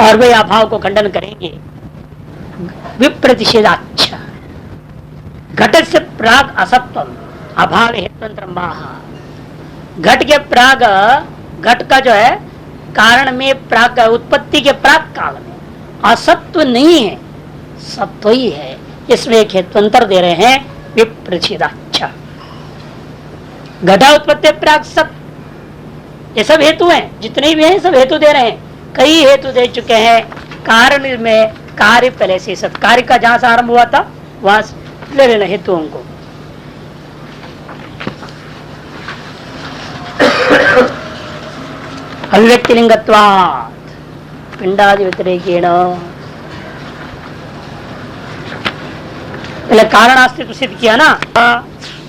और वे अभाव को खंडन करेंगे। विप्रतिषेधाच्छ घट से प्राग असत्वम अभाव हेतुअंतर घट के प्राग, घट का जो है कारण में प्राग उत्पत्ति के प्राग काल में असत्व नहीं है, सत्व ही है। इसमें एक हेतुअंतर दे रहे हैं विप्रतिषेधाच्छ। घटा उत्पत्ति प्राग सत्य, ये सब हेतु हैं, जितने भी हैं सब हेतु दे रहे हैं। कई हेतु दे चुके हैं। कारण में कार्य पहले से सत्य, कार्य का जहां से आरंभ हुआ था वहां ले लेना हेतुओं को। अभिव्यक्ति लिंगत्वात् पिंडादि व्यतिरेकेण, पहले कारणास्तित्व सिद्ध किया ना।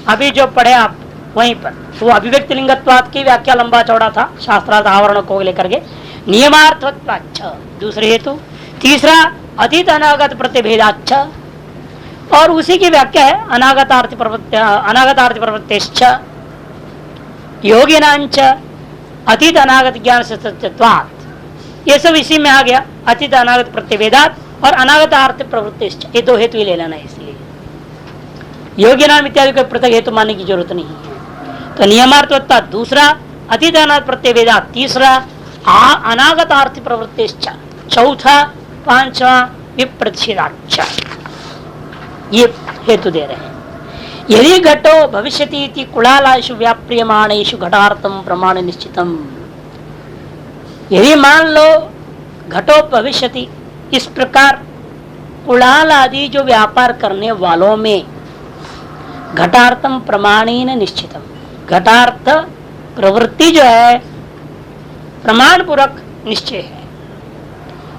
अभी जो पढ़े आप वहीं पर वो अभिव्यक्ति लिंगत्वात् की व्याख्या लंबा चौड़ा था, शास्त्रार्थ आवरण को लेकर के। नियमार्थत्वाच्छ दूसरे हेतु। तीसरा अतीत अनागत प्रतिभेदाच्छ, और उसी की व्याख्या है अनागतार्थ प्रवृत्तिश्च योगिनांच अतीत अनागत ज्ञान से सत्यत्वात्। ये सब इसी में आ गया, अतीत अनागत प्रतिभेदात और अनागतार्थ प्रवृत्तिश्च, ये दो हेतु ही ले लेना है। इसलिए योगी नाम इत्यादि को पृथक हेतु मानने की जरूरत नहीं है। तो नियमार्थवत्ता दूसरा, अतीत अनागत प्रतिभेदात तीसरा, अनागतार्थ प्रवृत्तिश्च चौथा, पांचवा विप्रतिषेधाच्छ, ये हेतु दे रहे हैं। यदि घटो भविष्यति कुलालाशु व्याप्रियमाणेषु घटार्थम प्रमाण निश्चितम, यदि मान लो घटो भविष्यति, इस प्रकार कुलाल आदि जो व्यापार करने वालों में घटार्थम प्रमाणेन निश्चितम, घटार्थ प्रवृत्ति जो है प्रमाण पूर्वक निश्चय है।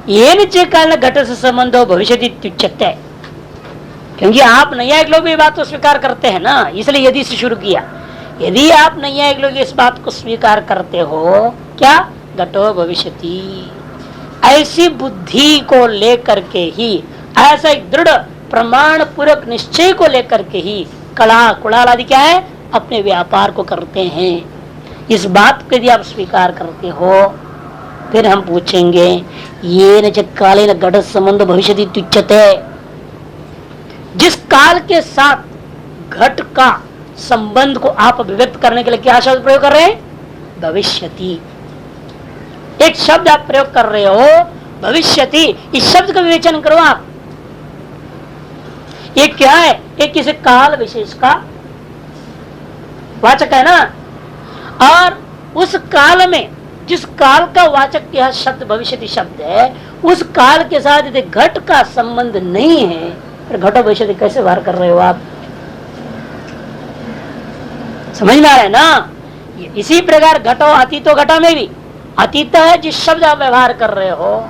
ये निश्चय काल घट से संबंधो भविष्यति, क्योंकि आप नैयायिक लोग भी बात को स्वीकार करते हैं ना, इसलिए यदि से शुरू किया। यदि आप नैयायिक लोग इस बात को स्वीकार करते हो, क्या घटो भविष्यति, ऐसी बुद्धि को लेकर के ही, ऐसा एक दृढ़ प्रमाण पूर्वक निश्चय को लेकर के ही कुलाल आदि क्या है, अपने व्यापार को करते हैं। इस बात को यदि आप स्वीकार करते हो, फिर हम पूछेंगे ये न काले न घट संबंध भविष्यति इत्युच्यते, जिस काल के साथ घट का संबंध को आप अभिव्यक्त करने के लिए क्या शब्द प्रयोग कर रहे हैं, भविष्यति। एक शब्द आप प्रयोग कर रहे हो भविष्यति, इस शब्द का विवेचन करो आप। ये क्या है, ये किसी काल विशेष का वाचक है ना, और उस काल में जिस काल का वाचक यह शब्द भविष्यति शब्द है, उस काल के साथ यदि घट का संबंध नहीं है, फिर घटो भविष्यति कैसे व्यवहार कर रहे हो आप? समझ में आ रहा है ना। इसी प्रकार घटो अतीतो घटा में भी अतीत है जिस शब्द आप व्यवहार कर रहे हो,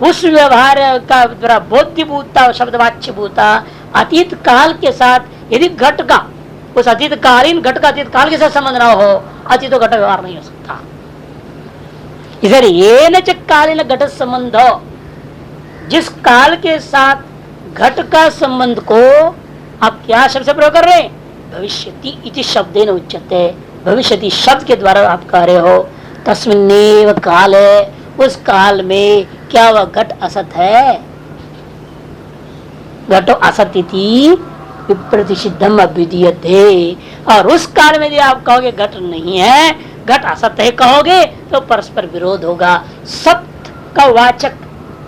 उस व्यवहार का द्वारा बोध्यभूता शब्दवाच्य भूता अतीत काल के साथ यदि घट का, उस अतीत कालीन घट का अतीत काल के साथ संबंध ना हो, अतीतो घट व्यवहार नहीं हो सकता। इधर ये न कालीन घट संबंध, जिस काल के साथ घट का संबंध को आप क्या शब्द से प्रयोग कर रहे हैं, भविष्यति इति शब्देन उच्यते, भविष्यति शब्द के द्वारा आप कह रहे हो। तस्मिन्नेव काले, उस काल में क्या वह घट असत है, घटो असत इति विप्रतिषिद्धम अभिधीयते, और उस काल में यदि आप कहोगे घट नहीं है, घट असत है कहोगे, तो परस्पर विरोध होगा। सत्य का वाचक,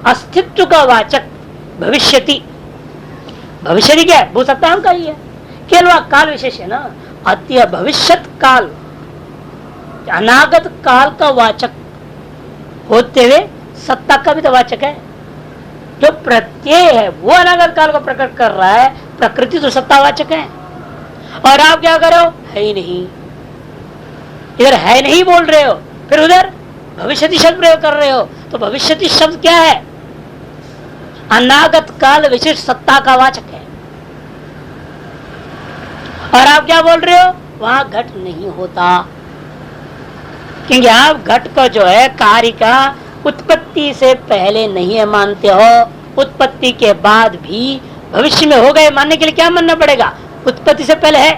अस्तित्व का वाचक भविष्यति, भविष्यति क्या है, भूसत्ताम का ही है, केवल वह काल विशेष है ना। अत्य भविष्यत काल, अनागत काल का वाचक होते हुए सत्ता का भी तो वाचक है। जो प्रत्यय है वो अनागत काल को प्रकट कर रहा है, प्रकृति तो सत्तावाचक है। और आप क्या कर रहे हो, है ही नहीं, इधर है नहीं बोल रहे हो, फिर उधर भविष्यति शब्द प्रयोग कर रहे हो। तो भविष्यति शब्द क्या है, अनागत काल विशेष सत्ता का वाचक है। और आप क्या बोल रहे हो, वहां घट नहीं होता, क्योंकि आप घट को जो है कार्य का उत्पत्ति से पहले नहीं है मानते हो, उत्पत्ति के बाद भी भविष्य में हो गए मानने के लिए क्या मानना पड़ेगा, उत्पत्ति से पहले है,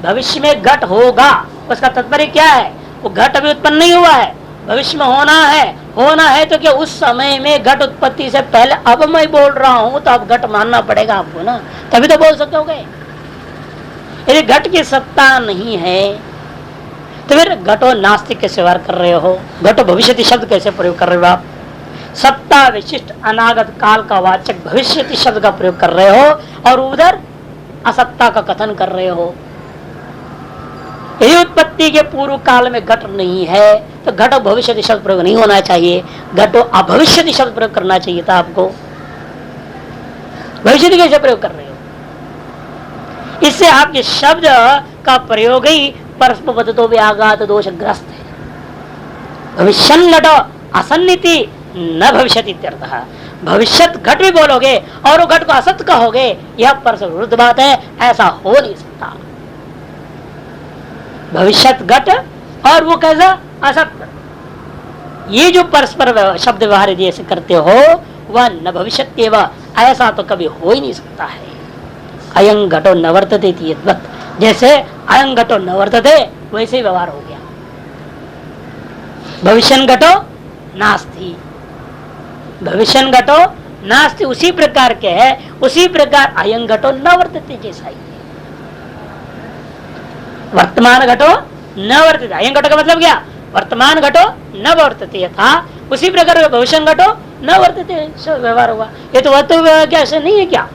भविष्य में घट होगा। उसका तात्पर्य क्या है, वो घट अभी उत्पन्न नहीं हुआ है, भविष्य में होना है, होना है तो क्या उस समय में घट उत्पत्ति से पहले, अब मैं बोल रहा हूं तो अब घट मानना पड़ेगा आपको ना, तभी तो बोल सकोगे। यदि घट की सत्ता नहीं है तो फिर घटो नास्तिक कैसे व्यवहार कर रहे हो, घटो भविष्यति शब्द कैसे प्रयोग कर रहे हो आप, सत्ता विशिष्ट अनागत काल का वाचक भविष्यति शब्द का प्रयोग कर रहे हो और उधर असत्ता का कथन कर रहे हो। यदि उत्पत्ति के पूर्व काल में घट नहीं है तो घटो भविष्यति शब्द प्रयोग नहीं होना चाहिए, घटो अभविष्यति शब्द प्रयोग करना चाहिए था आपको। भविष्यति कैसे प्रयोग कर रहे हो? इससे आपके शब्द का प्रयोग ही परस्पर तो व्याघात दोषग्रस्त है। भविष्यन घटो असन्निति न भविष्यति इत्यर्थः। भविष्यत घट भी बोलोगे और वो घट को असत कहोगे, यह परस्पर विरुद्ध बात है, ऐसा हो नहीं सकता। भविष्यत घट और वो कैसा असत, ये जो परस्पर शब्द व्यवहार यदि ऐसे करते हो वह न भविष्यत्येव, ऐसा तो कभी हो ही नहीं सकता है। अयं घटो न वर्तते इति, जैसे अयं घटो न वर्तते वैसे ही व्यवहार हो गया। भविष्यन घटो नास्ति, भविष्यन घटो नास्ति उसी प्रकार के है, उसी प्रकार अयं घटो न वर्तते जैसा ही। वर्तमान घटो न वर्तते, अयं घटो का मतलब क्या, वर्तमान घटो न वर्तते था, उसी प्रकार भविष्य घटो न वर्तते व्यवहार हुआ। ये तो वस्तु व्यवहार क्या ऐसे नहीं है क्या,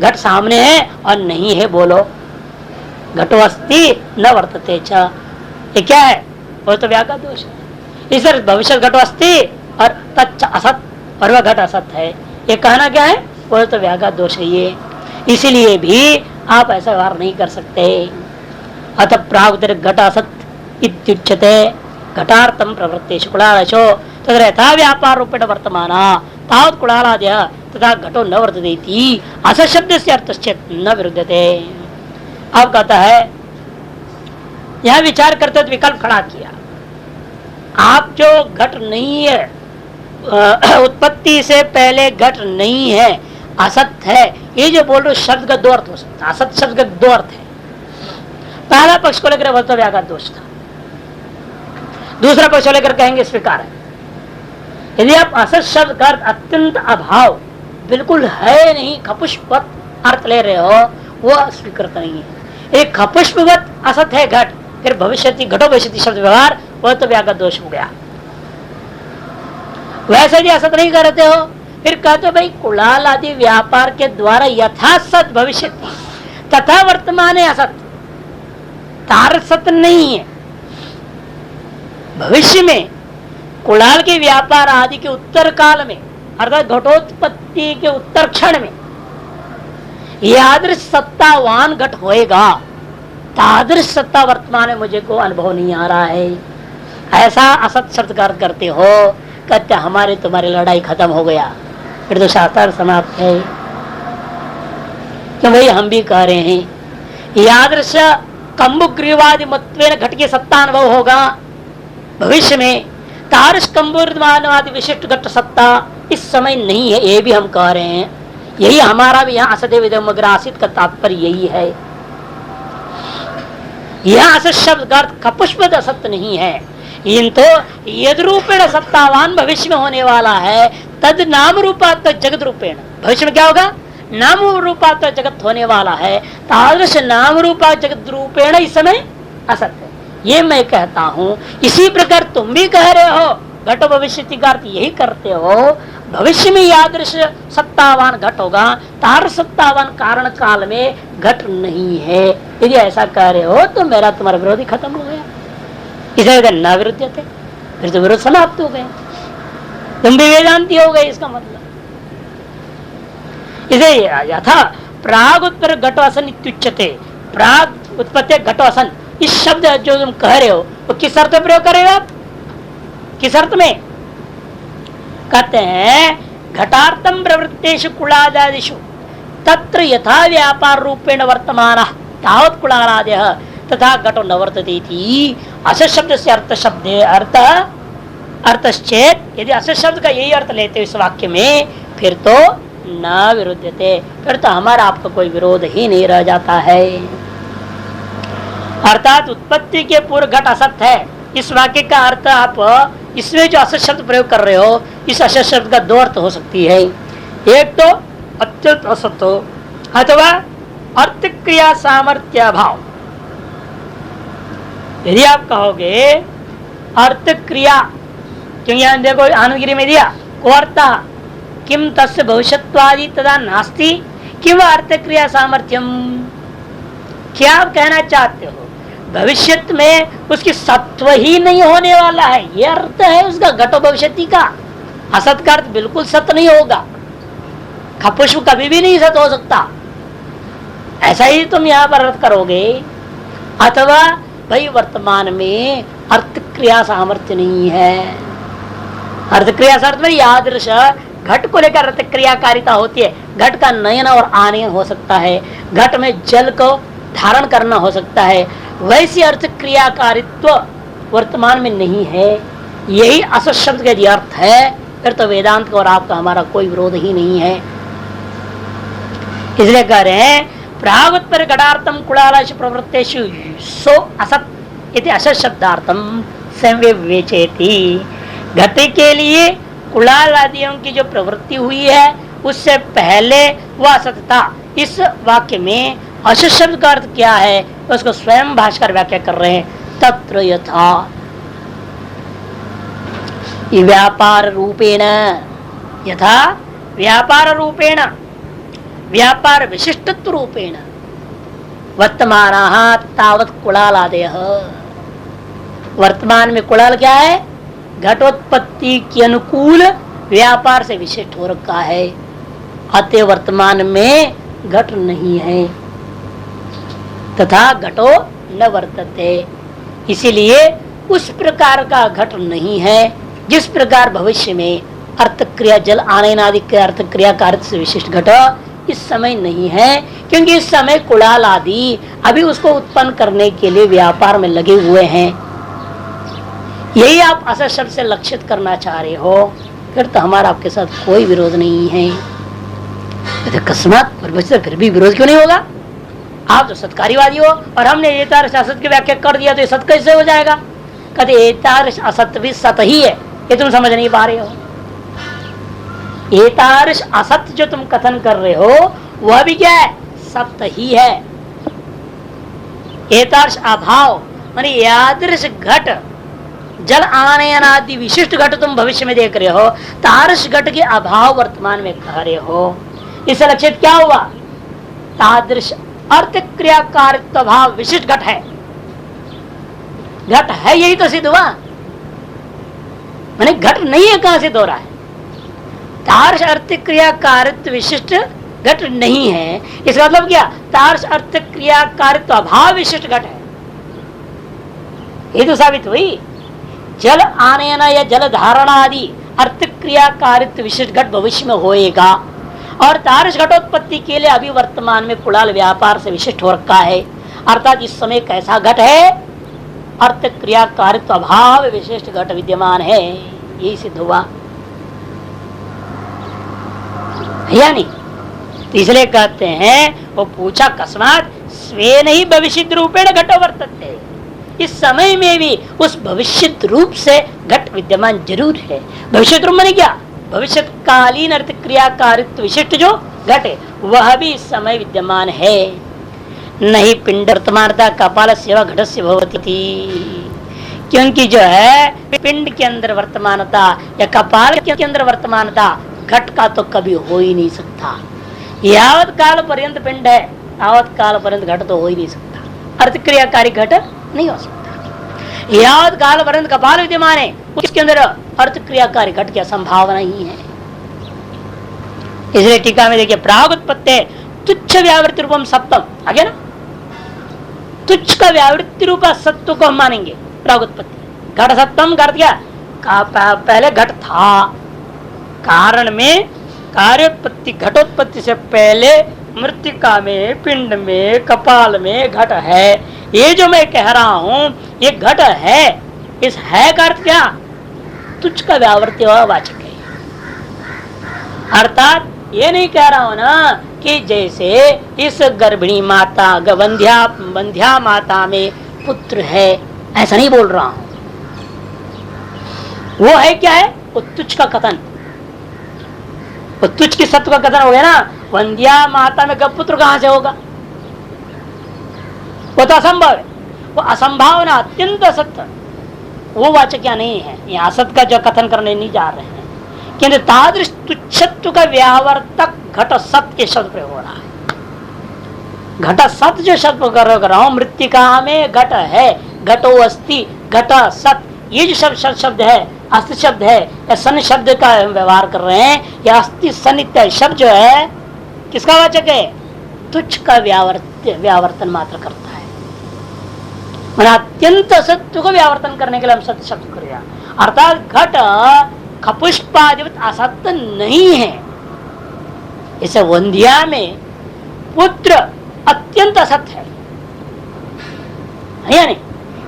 घट सामने है और नहीं है बोलो, घटो अस्ति न वर्तते च, ये क्या है, वो तो व्याघात दोष है। इस भविष्य घटो अस्ति और तच्च असत, और वह घट असत है, ये कहना क्या है, वो तो व्याघात दोष है ये। इसीलिए भी आप ऐसा व्यवहार नहीं कर सकते। अतः प्राग घट असत इत्युच्यते घटार्थम प्रवृत्तेषु कुलालशो तत्र यथा व्यापार रूपेण वर्तमाना तावत् कुलालादयः तथा घटो न वर्तते इति असत् शब्दस्य अर्थश्चेत् न विरुध्यते। अब कहता है, यह विचार करते हुए विकल्प खड़ा किया, आप जो घट नहीं है, उत्पत्ति से पहले घट नहीं है, असत है, ये जो बोल रहे शब्द का दो अर्थ हो सकता है। असत शब्द का दो अर्थ है। पहला पक्ष को लेकर वह व्याघात दोष था, दूसरा पक्ष को लेकर कहेंगे स्वीकार है। यदि आप असत शब्द का अत्यंत अभाव बिल्कुल है नहीं, खपुष्पवत अर्थ ले रहे हो, वह स्वीकृत नहीं है। एक खपुष्पवत असत है घट, फिर भविष्यति घटो भविष्यति शब्द व्यवहार, वह तो व्याघात दोष हो गया। वैसे भी असत नहीं करते हो, फिर कहते हो भाई कुलाल आदि व्यापार के द्वारा यथा सत भविष्यति तथा वर्तमान असत, तार सत्य नहीं है। भविष्य में कुलाल के व्यापार आदि के उत्तर काल में अर्थात घटोत्पत्ति के उत्तर क्षण में यादृश सत्तावान घट होएगा, तादृश सत्ता वर्तमान में मुझे को अनुभव नहीं आ रहा है, ऐसा असत शब्द करते हो। कहते हमारे तुम्हारी लड़ाई खत्म हो गया, फिर तो शास्त्र समाप्त है। क्यों भाई, हम भी कह रहे हैं यादृश कंबुग्रीवादि मत्वेन घट की सत्ता अनुभव होगा भविष्य में, तारस कंबुर्वादि विशिष्ट घट सत्ता इस समय नहीं है, ये भी हम कह रहे हैं। यही हमारा भी यहाँ असदेव आसित का तात्पर्य यही है। यह असत शब्द का अर्थ कपुष्प असत्य नहीं है, किंतु यद रूपेण सत्तावान भविष्य में होने वाला है, तद नाम रूपात्मक जगत रूपेण, भविष्य में क्या होगा, नाम रूपात्मक जगत होने वाला है, तादृश नाम रूपा जगत रूपेण इस समय असत्य है, ये मैं कहता हूँ। इसी प्रकार तुम भी कह रहे हो घट भविष्य का अर्थ यही करते हो, भविष्य में यादृश सत्तावान घट होगा, तार सत्तावान कारण काल में घट नहीं है। यदि ऐसा कह रहे हो तो मेरा तुम्हारा विरोधी खत्म हो गया, इसे न विरुद्ध थे, फिर तो विरोध समाप्त हो गए, तुम भी वेदांती हो गए। इसका मतलब इसे यथा प्राग उत्तर घटोसन इत्युच्यते, प्राग उत्पत्ति घटोसन, इस शब्द जो तुम कह रहे हो वो किस अर्थ में प्रयोग कर रहे हो आप, किस अर्थ में? कहते हैं घटार्थम प्रवृत्तेषु कुलादादिषु तत्र यथा व्यापार रूपेण वर्तमानः तावत् कुलादादयः तथा घटो न वर्तते इति असत शब्द से अर्थश्चेत, यदि असत शब्द का यही अर्थ लेते इस वाक्य में, फिर तो न विरुद्धते, फिर तो हमारा आपका कोई विरोध ही नहीं रह जाता है। अर्थात उत्पत्ति के पूर्व घट असत है, इस वाक्य का अर्थ आप इसमें जो असत शब्द प्रयोग कर रहे हो, इस असत शब्द का दो अर्थ हो सकती है। एक तो अत्यंत असत हो, अथवा अर्थ क्रिया सामर्थ्य भाव। यदि आप कहोगे अर्थ क्रिया, क्योंकि यहां देखो आनंदगिरी में दिया कोर्ता किम तस्य भविष्यत्वादि तदा नास्ति किम अर्थ क्रिया सामर्थ्यम। क्या आप कहना चाहते हो भविष्य में उसकी सत्व ही नहीं होने वाला है, यह अर्थ है उसका घटो भविष्यति का। असत का अर्थ बिल्कुल सत्य नहीं होगा, खपुष्प कभी भी नहीं सत्य हो सकता, ऐसा ही तुम यहां पर अर्थ करोगे। अथवा भाई वर्तमान में अर्थ क्रिया सामर्थ्य नहीं है। अर्थ क्रिया सामर्थ्य में यादृश घट को लेकर अर्थ क्रियाकारिता होती है, घट का नयन और आनयन हो सकता है, घट में जल को धारण करना हो सकता है, वैसी अर्थ क्रियाकारित्व वर्तमान में नहीं है। यही असत शब्द का यदि अर्थ है, फिर तो वेदांत का और आपका हमारा कोई विरोध ही नहीं है। इसलिए कह रहे हैं प्रागुत्तर घटार्थम कुलालाश प्रवृत्तेषु सो असत इति असत शब्दार्थम संविवेचेति। घट के लिए कुलाल आदियों की जो प्रवृत्ति हुई है उससे पहले वह असत था। इस वाक्य में असत शब्द का अर्थ क्या है उसको स्वयं भाष्कर व्याख्या कर रहे हैं। तत्र यथा व्यापार रूपेण, यथा व्यापार रूपेण, व्यापार विशिष्टत्व रूपेण वर्तमानः तावत् कुलालादयः। वर्तमान में कुलाल क्या है, घटोत्पत्ति के अनुकूल व्यापार से विशिष्ट हो रखा है, अतः वर्तमान में घट नहीं है। तथा घटो न वर्तते, इसीलिए उस प्रकार का घट नहीं है जिस प्रकार भविष्य में अर्थ क्रिया जल आनयन आदि के अर्थ क्रिया कार्य से विशिष्ट घट इस समय नहीं है, क्योंकि इस समय कुलाल आदि अभी उसको उत्पन्न करने के लिए व्यापार में लगे हुए हैं। यही आप असत शब्द से लक्षित करना चाह रहे हो, फिर तो हमारा आपके साथ कोई विरोध नहीं है। अकस्मात फिर भी विरोध क्यों नहीं होगा? आप तो सत्कारीवादी हो और हमने एतादृश असत की व्याख्या कर दिया तो ये सत्य कैसे हो जाएगा? कहते एतादृश असत भी सत ही है, ये तुम समझ नहीं पा रहे हो। एतादृश असत जो तुम कथन कर रहे हो वह भी क्या है, सत्य ही है। एतादृश अभाव माने यादृश घट जल आनयन आदि विशिष्ट घट तुम भविष्य में देख रहे हो, तादृश घट के अभाव वर्तमान में कह रहे हो। इससे लक्षित क्या हुआ? तादृश अर्थ क्रिया कारित्व भाव विशिष्ट घट है, घट है यही तो सिद्ध हुआ। माने घट नहीं है, कहां सिद्ध हो रहा है? तादृश अर्थ क्रिया कारित्व विशिष्ट घट नहीं है, इसका मतलब क्या? तादृश अर्थ क्रिया कारित्व अभाव विशिष्ट घट है, ये तो साबित हुई। जल आनयन या जल धारणा आदि अर्थ क्रिया कारित्व विशिष्ट घट भविष्य में होएगा, और तादृश घटोत्पत्ति के लिए अभी वर्तमान में कुलाल व्यापार से विशिष्ट हो रखा है। अर्थात इस समय कैसा घट है? अर्थ क्रिया कारित्व अभाव विशिष्ट घट विद्यमान है, यही सिद्ध हुआ या नहीं? इसलिए कहते हैं वो पूछा कस्मात स्वेन ही भविष्य रूपेण घटो वर्तते, इस समय में भी उस भविष्य रूप से घट विद्यमान जरूर है। भविष्य रूप माने क्या? भविष्य कालीन अर्थ क्रिया कारित्व विशिष्ट जो घट है वह भी इस समय विद्यमान है। नहीं पिंड वर्तमानता कपाल सेवा घट से भवती थी, क्योंकि जो है पिंड के अंदर वर्तमानता या कपाल के अंदर वर्तमानता घट का तो कभी हो ही नहीं सकता। यावत काल पर्यंत पिंड है तावत काल पर्यंत घट तो हो ही नहीं सकता, अर्थ क्रियाकारी घट नहीं हो सकता। यावत काल पर्यंत कपाल विद्यमान है उसके अंदर अर्थ क्रियाकारी घट की संभावना ही है। इसलिए टीका में देखिए प्रागुत्पत्ति तुच्छ व्यावृत्ति रूपम सप्तम आ गया ना, तुच्छ का व्यावृत्ति रूप सत्व को हम मानेंगे। प्रागुत्पत्ति घट सप्तम कर दिया, पहले घट था, कारण में कार्योत्पत्ति घटोत्पत्ति से पहले मृतिका में पिंड में कपाल में घट है। ये जो मैं कह रहा हूं ये घट है, इस है का अर्थ क्या? तुच्छ का व्यावृत्ति वाचक है। अर्थात ये नहीं कह रहा हूं ना कि जैसे इस गर्भिणी माता वंध्या माता में पुत्र है, ऐसा नहीं बोल रहा हूं। वो है क्या है? वो तुच्छ का कथन, वो तुच्छ की सत्व का कथन हो गया ना। वंद्या माता में पुत्र कहां से होगा? वो तो असंभव है, वो असंभावना अत्यंत असत्य, वो वाचक या नहीं है। ये असत का जो कथन करने नहीं जा रहे हैं, किंतु तादृश तुच्छत्व का व्यावर्तक घट सत्य के शब्द प्रयोग हो रहा है। घट सत्य जो शब्द कर रहा हूं, मृत्तिका में घट है, घटो अस्थि, घट सत्य, ये जो शब्द है, अस्थि शब्द है या सन शब्द का व्यवहार कर रहे हैं। या अस्थि सन इत्यादि शब्द जो है किसका वाचक है? तुच्छ का व्यावर्तन मात्र करता है। अत्यंत असत्य को व्यावर्तन करने के लिए हम सत्य शब्द करेगा, अर्थात घट खपुष्पादिवत असत्य नहीं है। इसे वंध्या में पुत्र अत्यंत असत्य है या नहीं?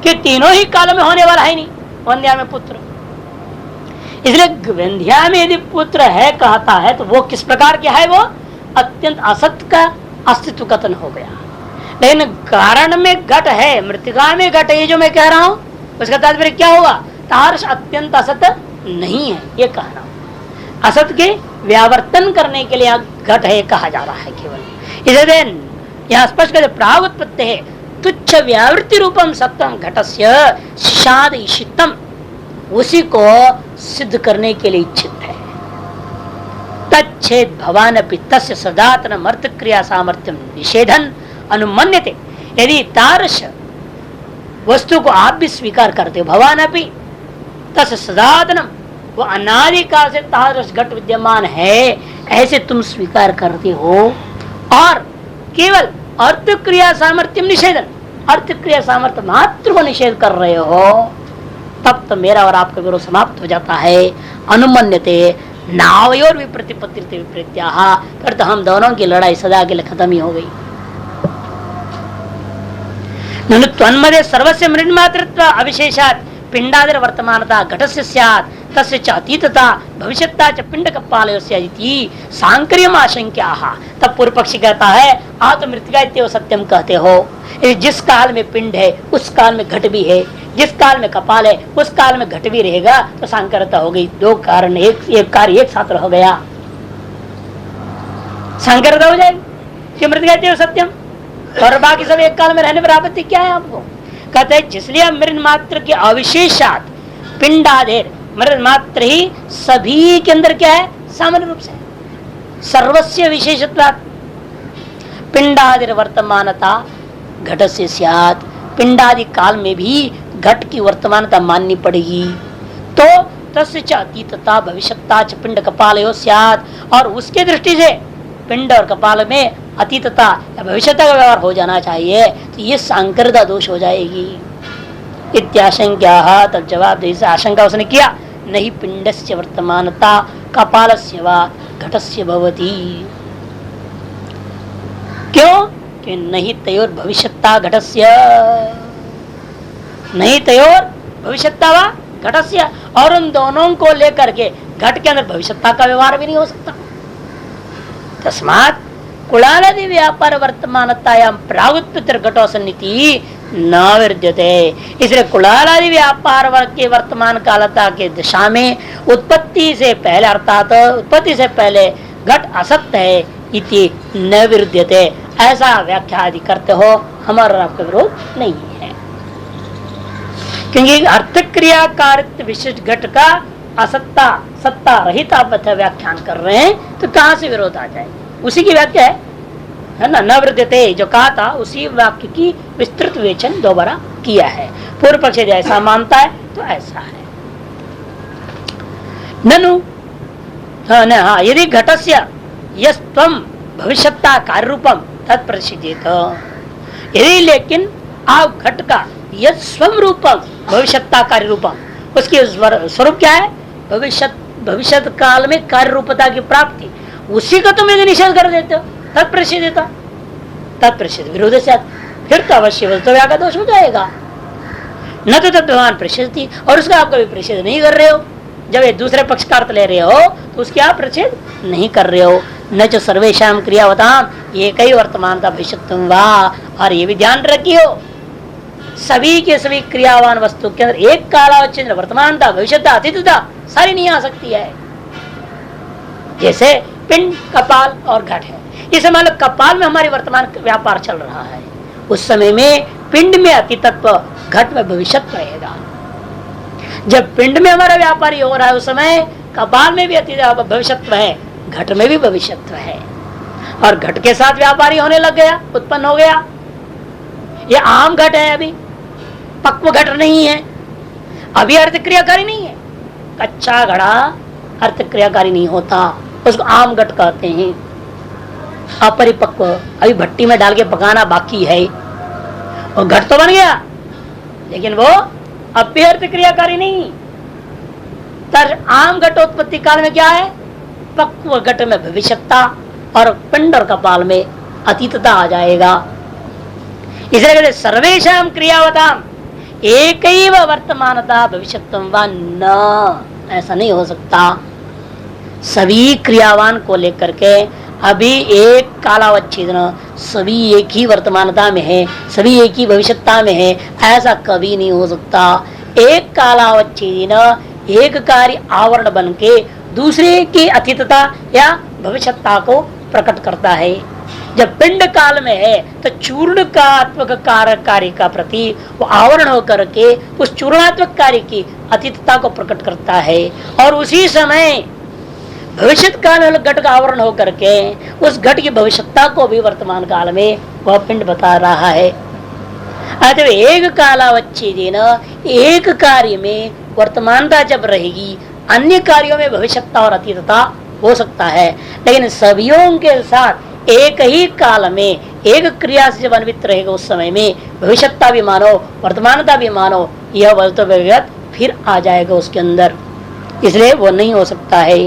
कि तीनों ही कालों में होने वाला है नहीं वंध्या में पुत्र। इसलिए वंध्या में यदि पुत्र है कहता है तो वो किस प्रकार क्या है? वो अत्यंत असत्य का अस्तित्व कथन हो गया। लेकिन कारण में घट है, मृतिका में घट है, ये जो मैं कह रहा हूं उसका तात्पर्य क्या हुआ? तार्श अत्यंत असत्य नहीं है ये कहना। असत्य के व्यावर्तन करने के लिए घट है कहा जा रहा है केवल। इसलिए यहाँ स्पष्ट कर प्रागुत्पत्ति है तुच्छ व्यावृत्ति रूपम सत्यम घटस्य शाद इशितम, उसी को सिद्ध करने के लिए इच्छित है। तच्छेद भवान अपि तस्य सदातन अर्थ क्रिया सामर्थ्यम निषेधन अनुमन्यते। यदि तारस वस्तु को आप भी स्वीकार करते हो, भवान अपि तस्य सदातनम, वो अनादिकाल से तारस घट विद्यमान है ऐसे तुम स्वीकार करते हो, और केवल अर्थ क्रिया सामर्थ्यम निषेधन, अर्थ क्रिया सामर्थ्य मात्र को निषेध कर रहे हो, तब तो मेरा और आपका विरोध समाप्त हो जाता है। अनुमन्यते नावयोर विप्रतिपत्ति विपरीत्या, फिर तो हम दोनों की लड़ाई सदा के लिए खत्म ही हो गई। तन्मदे सर्वस्य मृन्मात्रत्व अविशेषात् पिंडादिर वर्तमानता घटस्य स्यात् तस्य च अतीतता भविष्यता च पिंड कपालयोस्यति सांकर्यम आशंक्याः। तब पूर्व पक्षी कहता है आप तो मृतिका इत्येव सत्यम कहते हो, जिस काल में पिंड है उस काल में घट भी है, जिस काल में कपाल है उस काल में घट भी रहेगा, तो सांकर्यता हो गई। दो कारण एक कार्य एक साथ हो गया, सांकर्यता हो जाएगी कि मृतिका इत्येव सत्यम, और बाकी सब एक काल में रहने पर आपत्ति क्या है आपको? कहते हैं जिसलिए मृन मात्र के अविशेषात पिंडादेर, मृन मात्र ही सभी के अंदर क्या है? सामान्य रूप से सर्वस्य विशेषत्वात् पिंडादिर वर्तमानता घट से स्यात्, पिंडादि काल में भी घट की वर्तमानता माननी पड़ेगी। तो तस्य च अतीतता भविष्यता च पिंड कपालयो स्यात्, और उसके दृष्टि से पिंड और कपाल में अतीतता या भविष्यता का व्यवहार हो जाना चाहिए, तो ये सांकर्यता दोष हो जाएगी। इत्याशंका, तब जवाब दे आशंका उसने किया, नहीं पिंडस्य वर्तमानता कपालस्य वा घटस्य भवति। क्यों? कि नहीं तयोर भविष्यता घटस्य, नहीं तयोर भविष्यता वा घटस्य, और उन दोनों को लेकर के घट के अंदर भविष्यता का व्यवहार भी नहीं हो सकता। तस्मात् कुलालादि व्यापार वर्तमानतायाम प्रागुत्पत्ति घटो सन्निधि न विद्यते। इसलिए कुलालादि व्यापार के वर्तमान कालता के दिशा में उत्पत्ति से पहले, अर्थात उत्पत्ति से पहले घट असत्य है इति न विद्यते, ऐसा व्याख्या आदि करते हो, हमारा आपका विरोध नहीं है। क्योंकि अर्थ क्रिया कारित्व विशिष्ट घट का असत्ता सत्ता रहित आप व्याख्यान कर रहे हैं, तो कहां से विरोध आ जाए? उसी की व्याख्या है ना, न वृद्धते जो कहा था उसी वाक्य की विस्तृत विवेचन दोबारा किया है। पूर्व पक्ष यदि ऐसा मानता है तो ऐसा है। ननु हाँ, यदि घटस्य यस्त्वम भविष्यता कार्य रूपम तत्प्रसिद्ध, यदि लेकिन आप घट का यद स्वम रूपम भविष्यता कार्य रूपम, उसकी स्वरूप क्या है? भविष्य काल में कार्य रूपता की प्राप्ति, उसी का तुम यदि निषेध कर देते हो तत्प्रसिद्धता, तत्प्रसिद्ध विरोध से फिर तो अवश्य वस्तव्या का दोष हो जाएगा। न तो तत्वान प्रसिद्धि, और उसका आप कभी प्रसिद्ध नहीं कर रहे हो। जब ये दूसरे पक्ष का अर्थ ले रहे हो तो उसके आप प्रसिद्ध नहीं कर रहे हो। न जो सर्वेशम क्रियावताम एक ही वर्तमानता भविष्यत्वम वा, और ये भी ध्यान रखियो सभी के सभी क्रियावान वस्तु के अंदर एक कालावच्छिन्न वर्तमानता, भविष्यता, अतीतता सारी नहीं आ सकती है। जैसे पिंड, कपाल और घट है। इसे मान लो कपाल में हमारी वर्तमान व्यापार चल रहा है, उस समय में पिंड में अतीतत्व, घट में भविष्यत्व रहेगा। जब पिंड में हमारा व्यापार हो रहा है उस समय कपाल में भी अतीत भविष्यत्व है, घट में भी भविष्यत्व है, और घट के साथ व्यापारी होने लग गया, उत्पन्न हो गया। ये आम घट है, अभी पक्व घट नहीं है, अभी अर्थ क्रियाकारी नहीं है। कच्चा घड़ा अर्थ क्रियाकारी नहीं होता, उसको आम घट कहते हैं। अपरिपक्व, अभी भट्टी में डाल के पकाना बाकी है, और घट तो बन गया लेकिन वो अब भी अर्थ क्रियाकारी नहीं। तर आम घटोत्पत्ति काल में क्या है? पक्व घट में भविष्यता और पिंड और कपाल में अतीतता आ जाएगा। इसलिए कहते सर्वेषां क्रियावताम एकैव वर्तमानता भविष्यत्वं वा न, ऐसा नहीं हो सकता। सभी क्रियावान को लेकर के अभी एक कालावच्छेदन, सभी एक ही वर्तमानता में है, सभी एक ही भविष्यता में है, ऐसा कभी नहीं हो सकता। एक कालावच्छेदन एक कार्य आवरण बन के दूसरे की अतीतता या भविष्यता को प्रकट करता है। जब पिंड काल में है तो चूर्णकात्मक कार्य का प्रति वो आवरण होकर के उस चूर्णात्मक कार्य की अतीतता को प्रकट करता है, और उसी समय भविष्य काल में घट का आवरण होकर के उस घट की भविष्यता को भी वर्तमान काल में वह पिंड बता रहा है। अतः एक कालावच्छेदेन एक कार्य में वर्तमानता जब रहेगी, अन्य कार्यों में भविष्यता और अतीतता हो सकता है, लेकिन सभीयों के साथ एक ही काल में एक क्रिया से जब अन्वित रहेगा उस समय में भविष्यता भी मानो, वर्तमानता भी मानो, यह वस्तु फिर आ जाएगा उसके अंदर, इसलिए वो नहीं हो सकता है।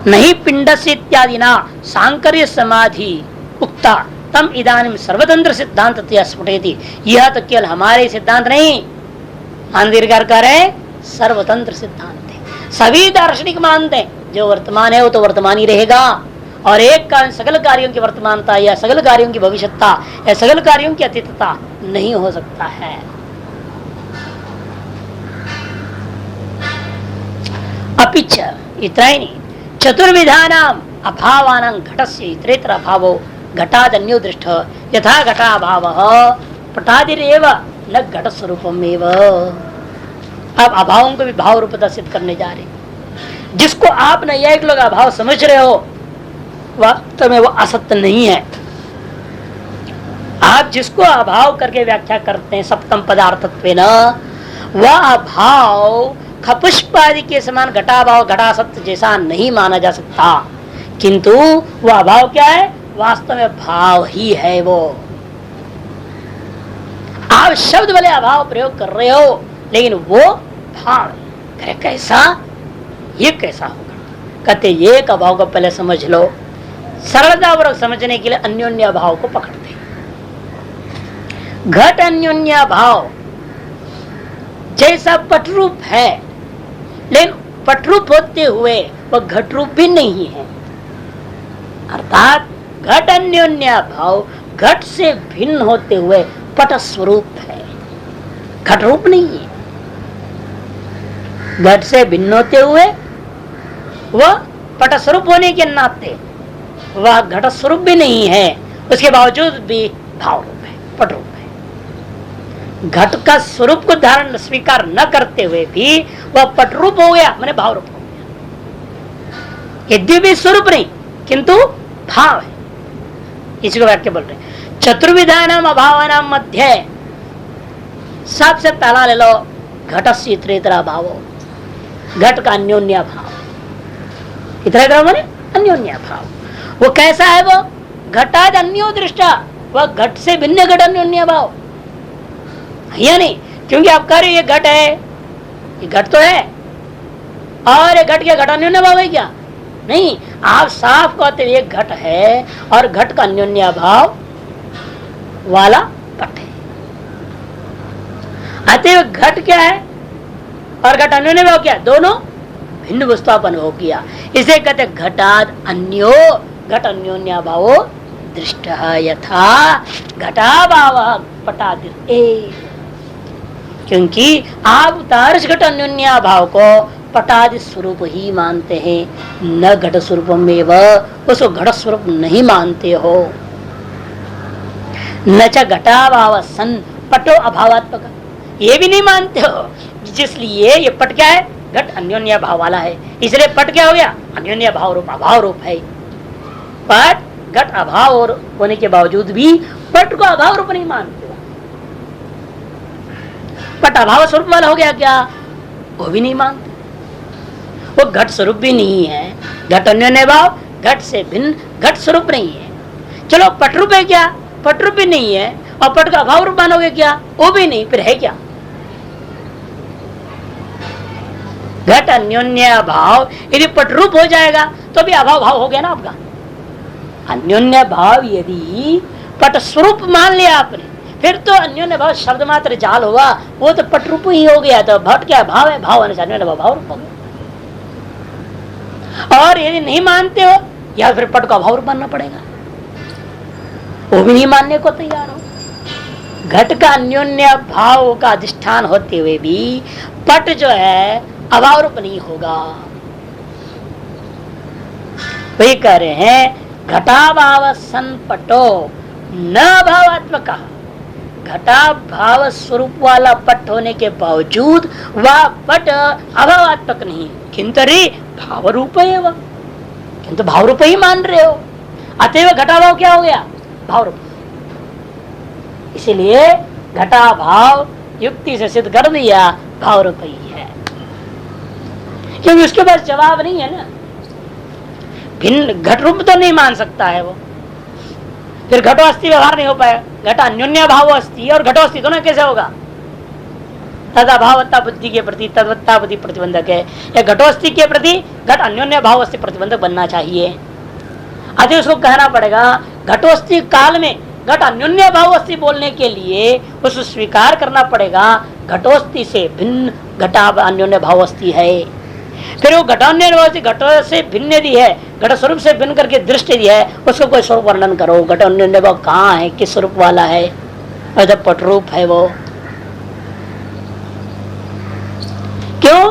नहीं पिंडस्य इत्यादि ना सांकर्य समाधि उक्ता तम इदानीम सर्वतंत्र सिद्धांत स्फुटेति। यह तो केवल हमारे सिद्धांत नहीं, आंदीर्घार करे सर्वतंत्र सिद्धांत है। सभी दार्शनिक मानते हैं जो वर्तमान है वो तो वर्तमान ही रहेगा, और एक कारण सगल कार्यों की वर्तमानता या सगल कार्यों की भविष्यता या सगल कार्यों की अतीतता नहीं हो सकता है। अपिच इतना ही नहीं, चतुर्विधानाम अभावानां घटस्य इतरेतर अभावो घटादन्यो दृष्ट यथा घटाभावः पटादिरेव न घट स्वरूपमेव। अब अभावों को भी भाव रूपता सिद्ध करने जा रहे। जिसको आप नैयायिक लोग अभाव समझ रहे हो वास्तव में वो असत्य नहीं है। आप जिसको अभाव करके व्याख्या करते हैं सप्तम पदार्थत्वेन, वह अभाव खपुष्पादि के समान घटाभाव घटासत्य जैसा नहीं माना जा सकता, किंतु वह अभाव क्या है? वास्तव में भाव ही है। वो आप शब्द वाले अभाव प्रयोग कर रहे हो, लेकिन वो भाव है। कैसा? ये कैसा होगा? कहते एक अभाव को पहले समझ लो, सरलतापूर्वक समझने के लिए अन्योन्य भाव को पकड़ते। घट अन्योन्य भाव जैसा पटरूप है, लेकिन पटरूप होते हुए वह घट रूप भी नहीं है। अर्थात घट अन्योन्य भाव घट से भिन्न होते हुए पट स्वरूप है, घट रूप नहीं है। घट से भिन्न होते हुए वह पट स्वरूप होने के नाते वह घट स्वरूप भी नहीं है, उसके बावजूद भी भाव रूप है, पट रूप है। घट का स्वरूप को धारण स्वीकार न करते हुए भी वह पट रूप हो गया, माने भाव रूप हो गया। यद्यपि स्वरूप नहीं किंतु भाव है, इसी को वाक्य बोल रहे। चतुर्विधानाम अभावानाम मध्य सबसे पहला ले लो घटस्य इतरेतर भावो, घट का अन्योन्य भाव। इतरेतर माने अन्योन्य भाव। वो कैसा है? वो घटाद अन्यो दृष्टा, वह घट से भिन्न घट अन्योन्य भाव या नहीं, क्योंकि आप कह रहे ये घट है, ये घट तो है, और ये घट क्या घट अन्योन्य भाव है क्या? नहीं, आप साफ कहते ये घट है और घट का अन्योन्य भाव वाला पट है। अतएव घट क्या है और घट अन्योन्य भाव क्या? दोनों भिन्न वस्तुओं पर अनुभव किया, इसे कहते घटाद अन्यो, घट अन्योन्य भावो दृष्ट यथा घटाभाव पटादि, क्योंकि आप तारस घट अन्योन्या भाव को पटादि स्वरूप ही मानते हैं, न घट स्वरूप में उसको घट स्वरूप नहीं मानते हो। न च घटाभाव सन पटो अभावात्मक, ये भी नहीं मानते हो, जिसलिए ये पट क्या है, घट अन्योन्या भाव वाला है, इसलिए पट क्या हो गया, अन्योन्या भाव रूप अभाव रूप है। पट घट अभाव और होने के बावजूद भी पट को अभाव रूप नहीं मानते, पट अभाव स्वरूप वाला हो गया क्या, वो भी नहीं मानते, वो घट स्वरूप भी नहीं है। घट अन्योन्य भाव घट से भिन्न घट स्वरूप नहीं है। चलो पट रूप है क्या, पट रूप भी नहीं है, और पट का अभाव रूप मानोगे क्या, वो भी नहीं, फिर है क्या। घट अन्योन्य भाव यदि पट रूप हो जाएगा तो भी अभाव भाव हो गया ना आपका। अन्योन्य भाव यदि पट स्वरूप मान लिया आपने, फिर तो अन्योन्य भाव शब्द मात्र जाल हुआ, वो तो पट रूप ही हो गया। तो भट क्या भाव है, भाव होने से अन्योन्य भाव रूप हो गया। और यदि नहीं मानते हो या फिर पट का अभाव रूप मानना पड़ेगा, वो भी नहीं मानने को तैयार हो। घट का अन्योन्य भाव का अधिष्ठान होते हुए भी पट जो है अभाव रूप नहीं होगा। वही कह रहे हैं घटाभाव सन पटो न भावात्मक, घटा भाव स्वरूप वाला पट होने के बावजूद वह पट अभावात्मक नहीं, किंतु भाव रूप है वह, किंतु भाव रूप ही मान रहे हो, अतएव घटाभाव क्या हो गया, भाव रूप। इसीलिए घटाभाव युक्ति से सिद्ध कर दिया भाव रूप ही है, क्योंकि उसके पास जवाब नहीं है ना। भिन्न घट रूप तो नहीं मान सकता है वो, फिर घटो अस्थि व्यवहार नहीं हो पाएगा। घट अन्योन्य भाव अस्थि और घटो अस्थि दोनों कैसे होगा, तदा भावत्ता बुद्धि के प्रति तद्वत्ता बुद्धि प्रतिबंधक है, या घटोस्थि के प्रति घट अन्योन्य भाव अस्थि प्रतिबंधक बनना चाहिए। अतः उसको कहना पड़ेगा घटोस्थि काल में घट अन्योन्य भाव अस्थि बोलने के लिए उसको स्वीकार करना पड़ेगा घटोस्थि से भिन्न घटा अन्योन्य भाव अस्थि है। फिर वो घटान्य घट से भिन्न यदि है, घट स्वरूप से भिन्न करके दृष्टि यदि है, उसको कोई स्वरूप वर्णन करो। घट अन्योन्य भाव कहाँ है, किस स्वरूप वाला है, पट रूप है वो। क्यों,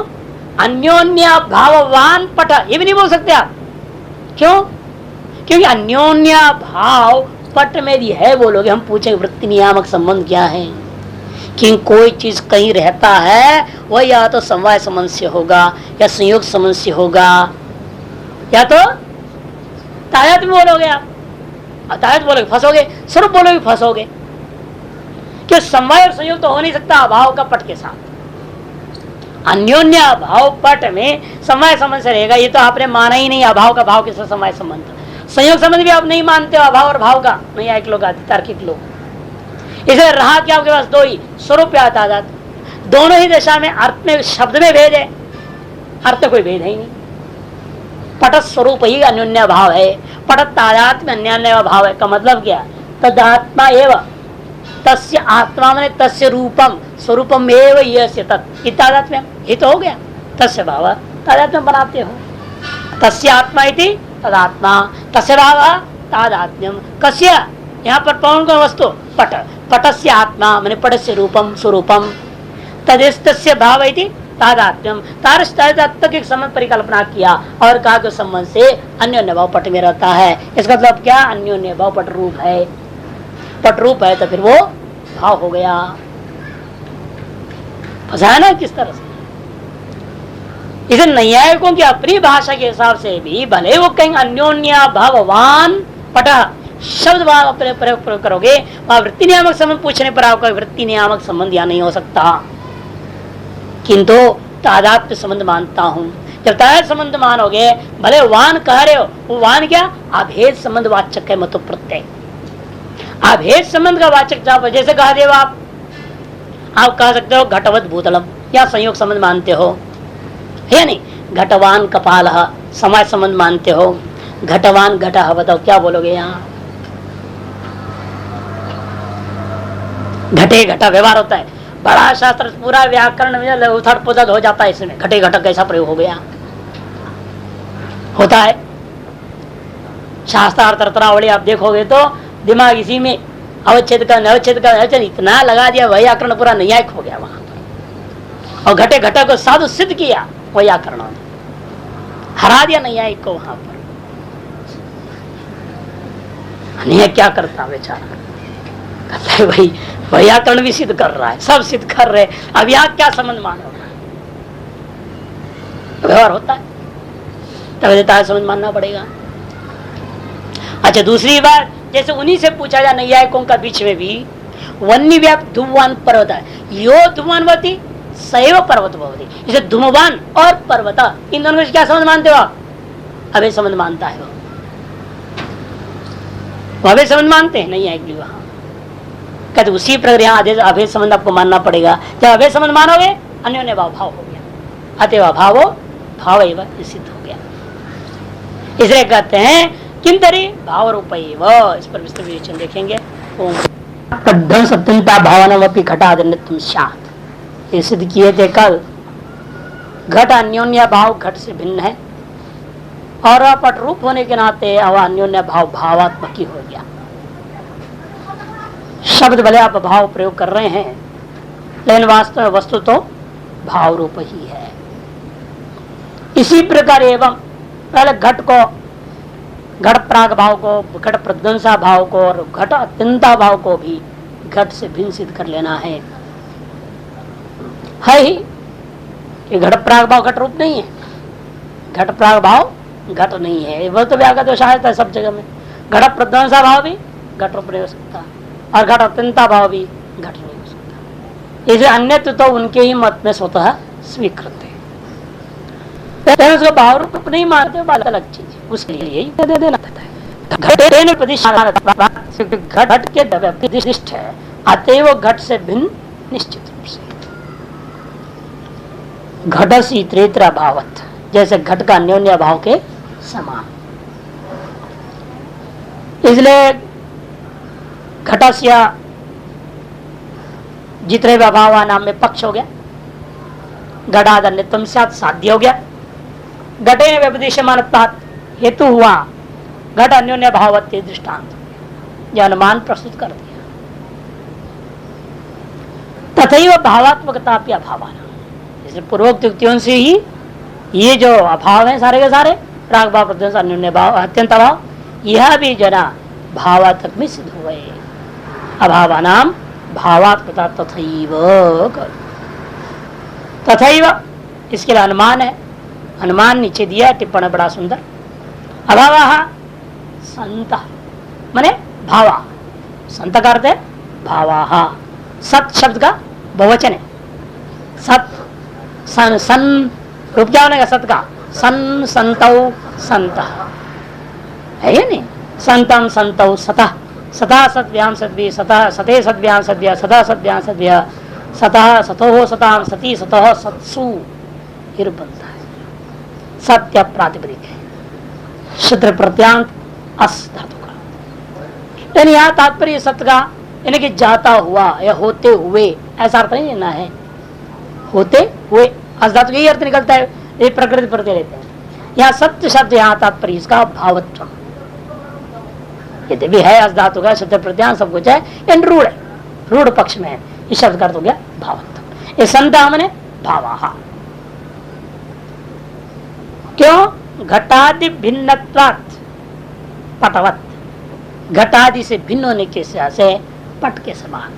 अन्योन्य भाववान पट, ये भी नहीं बोल सकते आप। क्यों, क्योंकि अन्योन्य भाव पट में भी है बोलोगे, हम पूछेंगे वृत्ति नियामक संबंध क्या है। कि कोई चीज कहीं रहता है वह या तो समवाय संबंध से होगा या संयोग संबंध से होगा, या तो तायत में बोलोगे आप, तायत बोलोगे फंसोगे, स्वरूप बोलोगे फंसोगे। क्यों, समवाय और संयोग तो हो नहीं सकता अभाव का पट के साथ। अन्योन्य भाव पट में समवाय संबंध से रहेगा, ये तो आपने माना ही नहीं। अभाव का भाव के साथ समवाय संबंध, संयोग संबंध भी आप नहीं मानते हो अभाव और भाव का, नहीं आए लोग आते तार्किक लोग। इसे रहा क्या आपके पास, दो ही स्वरूप या तादात, दोनों ही दशा में अर्थ में शब्द में भेद है, अर्थ में कोई भेद है ही नहीं। पट स्वरूप ही अन्योन्य भाव है, पट तादात में अन्योन्य भाव है का मतलब क्या, तदात्मा एवं तस्य आत्मा में तस्य रूपम स्वरूपम एवं यस्य तत्, तादात्म्य ये तो हो गया। तस्य भाव तादात्म्य बनाते हो, तस्य आत्मा इति तदात्मा, तस्य भाव तादात्म्यम, कस्य यहाँ पर कौन कौन वस्तु, पट, पटस्य आत्मा मैंने पटस्य रूपम स्वरूपम, तदेस्तस्य भाव इति तादात्म्यम, तादात्म्य के संबंध परिकल्पना किया और कहा कि संबंध से अन्योन्य भाव पट में रहता है। इसका मतलब क्या, अन्योन्य भाव पट रूप है, पट रूप है तो फिर वो भाव हो गया। फंसाया ना किस तरह से। इसे नैयायिकों की अपनी भाषा के हिसाब से भी भले वो कहेंगे अन्योन्य भाववान पट शब्द प्रयोग करोगे, वहां वृत्ति नियामक संबंध पूछने पर आपका वृत्ति नियामक संबंध या नहीं हो सकता, किंतु तादात्म्य संबंध मानता हूं। जब तादात्म्य संबंध मानोगे, भले वान कह रहे हो, वो वान क्या, अभेद संबंध वाचक है, मतो प्रत्यय अभेद संबंध का वाचक जाप। जैसे कहा देव आप कह सकते हो घटवत भूतलम, या संयोग संबंध मानते हो, है नहीं, घटवान कपाल समय संबंध मानते हो, घटवान घट, बताओ क्या बोलोगे यहाँ। घटे घटा व्यवहार होता है, बड़ा शास्त्र पूरा व्याकरण में उथड़ पुथड़ हो जाता है, इसमें घटे घटक कैसा प्रयोग हो गया होता है। शास्त्रार्थ रत्नावली आप देखोगे तो दिमाग इसी में अवच्छेद का नवच्छेद का इतना लगा दिया, व्याकरण पूरा न्यायिक हो गया वहां पर। और घटे घटे को साधु सिद्ध किया व्याकरणों ने, हरा दिया न्यायिक को वहां पर। अन्य क्या करता बेचारा, कहता है भाई व्याकरण भी सिद्ध कर रहा है, सब सिद्ध कर रहे, अब यहाँ क्या संबंध मानो, व्यवहार होता है तब देता है, समझ मानना पड़ेगा। अच्छा दूसरी बात, जैसे उन्हीं से पूछा जाए नैयायिकों का बीच में भी वन्य व्याप धूमवान पर्वत है, यो धूमवानवती सैव पर्वत भवती, जैसे धूमवान और पर्वत इन दोनों में क्या समझ मानते हो आप? अभेद संबंध मानता है वो अभेद संबंध मानते हैं नहीं है वहां, कहते उसी प्रकार यहाँ अभेद संबंध आपको मानना पड़ेगा। जब अभेद संबंध मानोगे अन्योन्य भाव भाव हो गया, अतएव भावो भाव सिद्ध हो गया। इसलिए कहते हैं किंतरी भाव रूप, इस पर विस्तृत विवेचन देखेंगे। सत्यंता भावना घटादित्य सात, ये सिद्ध किए थे कल। घट अन्योन्य भाव घट से भिन्न है और पट रूप होने के नाते वह अन्योन्य भाव भावात्मक ही हो गया। शब्द भले आप भाव प्रयोग कर रहे हैं लेकिन वास्तव में वस्तु तो भाव रूप ही है। इसी प्रकार एवं पहले घट को, घट प्राग भाव को, घट प्रध्वंसा भाव को और घट अत्यंता भाव को भी घट से भिन्न सिद्ध कर लेना है ही कि घट प्राग भाव घट रूप नहीं है, घट प्राग भाव घट नहीं है, वह तो व्याघात दोषायत है सब जगह में। घट प्रध्वंसा भाव भी घट रूप नहीं हो सकता और घट अत्यंता भाव भी घट नहीं हो सकता। इसलिए अन्यत्व तो उनके ही मत में स्वतः स्वीकृत है, उसको भाव रूप नहीं मानते, बात अलग चीज, उसके लिए यही दे देना पड़ता है। घट के प्रतिष्ठ है, अतएव घट से भिन्न निश्चित रूप से। घटसी त्रेतरा भावत, जैसे घट का अन्योन्य भाव के समान। इसलिए घटस्य जितने भाव नाम में पक्ष हो गया, घटाद अन्यतम साध्य हो गया, घटे व्यपदेशमानता हेतु हुआ, घट अन्योन्य भावत्य दृष्टांत, यह अनुमान प्रस्तुत कर दिया। तथैव भावात्मकता अभावान, इसलिए पूर्वोक्त युक्तियों से ही ये जो अभाव है सारे के सारे प्राग भाव प्रत्यंश अन्योन्य भाव अत्यंत अभाव, यह भी जना भावात्मक में सिद्ध हुए। अभावानाम भावात्मकता तथैव इसके लिए अनुमान है, अनुमान नीचे दिया टिप्पणी बड़ा सुंदर। अभाव संत माने भावा, संत का अर्थ है भावा, सत शब्द का बहुवचन है, सत सन सन रूप क्या होने का सत का, सन संतौ संत है ये नहीं, संतम संतौ सतः सतः सत्व्याम सद्भि सतः सते सद्भ्याम सद्भ्य सतः सत्व्याम सद्भ्य सतः सतो सताम सती सतः सत्सु फिर बनता है, सत्य प्रातिपदिक है, शत्र प्रत्यांत अस धातु का, यानी यहाँ तात्पर्य सत्य का यानी कि जाता हुआ या होते हुए ऐसा अर्थ नहीं लेना है, होते हुए अस धातु यही अर्थ निकलता है, ये प्रकृति प्रत्यय लेते हैं। यहाँ सत्य शब्द यहाँ तात्पर्य इसका भावत्व, यदि भी है अस धातु का शब्द प्रत्यान सब कुछ है, रूढ़ है, रूढ़ पक्ष में है, इस शब्द का अर्थ हो गया भावत्व। ये संता मने भावा, क्यों घटादि भिन्नत्वात् पटवत, घटादि से भिन्न होने के से पट के समान।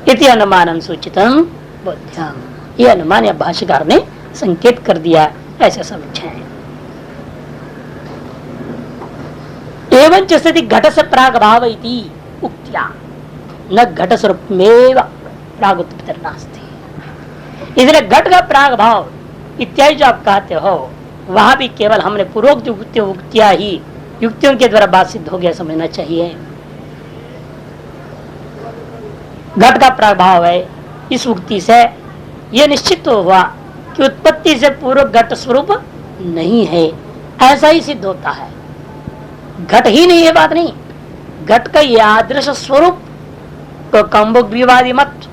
इति अनुमानम सूचितम बोध्यम, ये अनुमान या भाष्यकार ने संकेत कर दिया, ऐसा समझें। एवं स्थिति घट से प्राग भाव इति उक्त्या न घट स्वरूपमेव प्राग उत्पत्तिर्नास्ति, इसलिए घट का प्राग भाव इत्यादि जो आप कहते हो वहां भी केवल हमने पूर्वोक्त युक्तियां ही, युक्तियों के द्वारा बात सिद्ध हो गया समझना चाहिए। घट का प्रभाव है, इस उक्ति से यह निश्चित तो हुआ कि उत्पत्ति से पूर्व घट स्वरूप नहीं है, ऐसा ही सिद्ध होता है। घट ही नहीं है बात नहीं, घट का यादृश स्वरूप तो कम्बुग्रीवादी मत